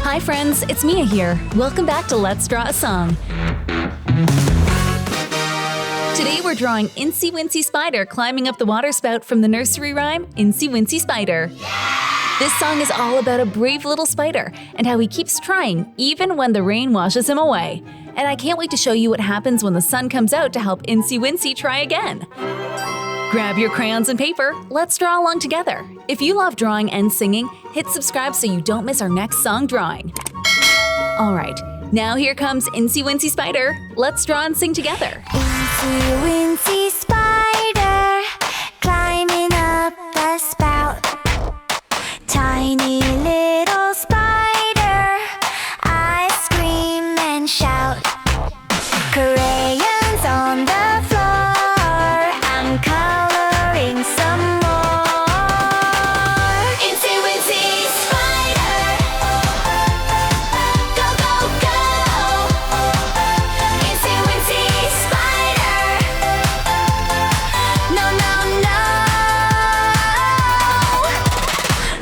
Hi friends, it's Mia here. Welcome back to Let's Draw a Song. Today we're drawing Incy Wincy Spider climbing up the water spout from the nursery rhyme, Incy Wincy Spider. This song is all about a brave little spider and how he keeps trying even when the rain washes him away. And I can't wait to show you what happens when the sun comes out to help Incy Wincy try again. Grab your crayons and paper, let's draw along together. If you love drawing and singing, hit subscribe so you don't miss our next song drawing. Alright, now here comes Incy Wincy Spider. Let's draw and sing together. Incy Wincy Spider, climbing up the spout. Tiny little spider, I scream and shout. Crayons on the floor, I'm coloring some more. Incy Wincy Spider, go, go, go. Incy Wincy Spider, no, no, no.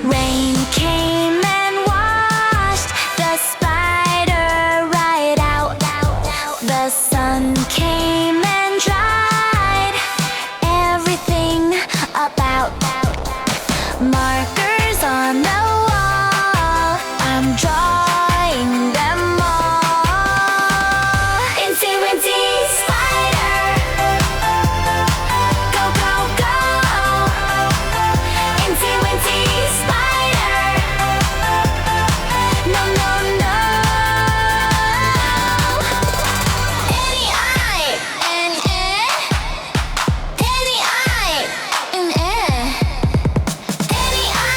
Rain came and washed the spider right out. The sun came and dried everything about. Markers on the wall, I'm drawing them all. Incy Wincy Spider, go, go, go. Incy Wincy Spider, no, no, no. Any eye and any eye and any eye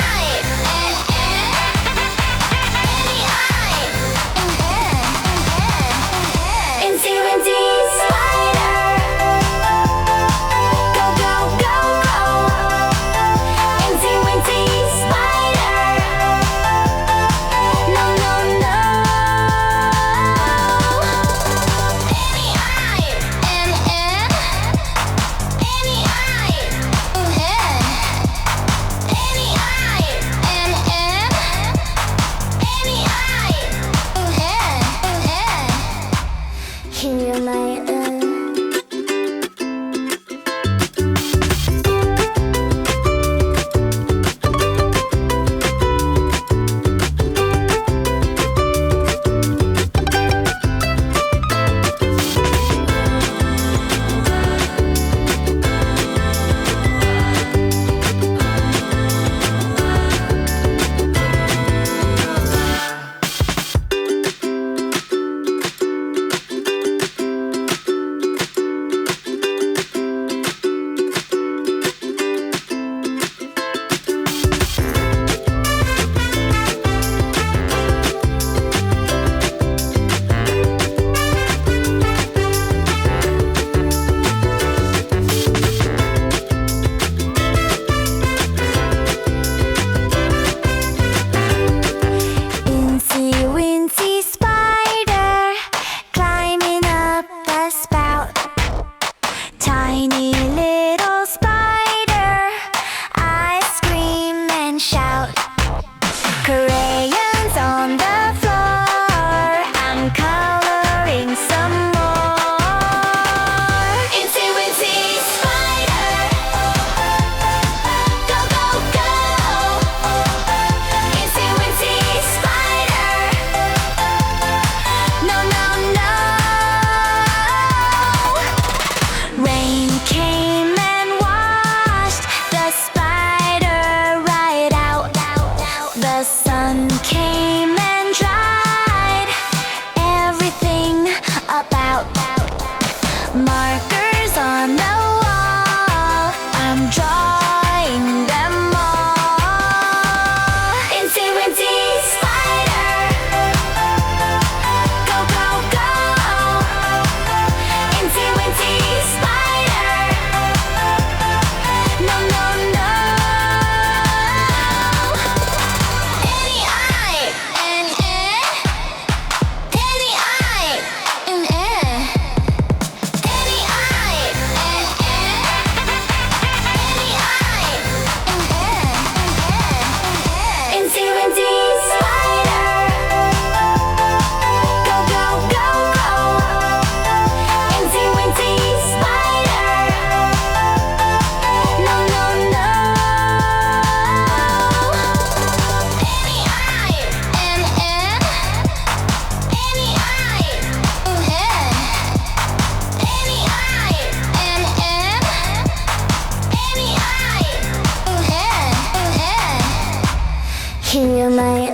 Here am I.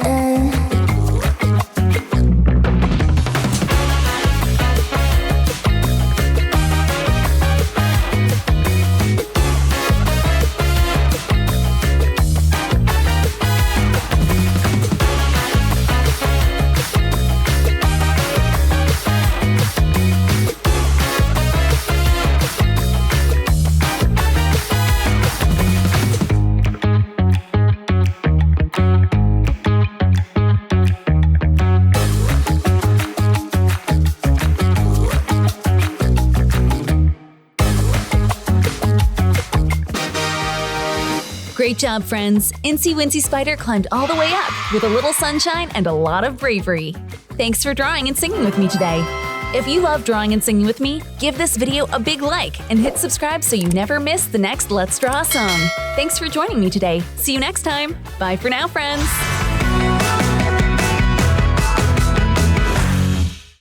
Great job, friends! Incy Wincy Spider climbed all the way up with a little sunshine and a lot of bravery. Thanks for drawing and singing with me today. If you love drawing and singing with me, give this video a big like and hit subscribe so you never miss the next Let's Draw song. Thanks for joining me today. See you next time. Bye for now, friends!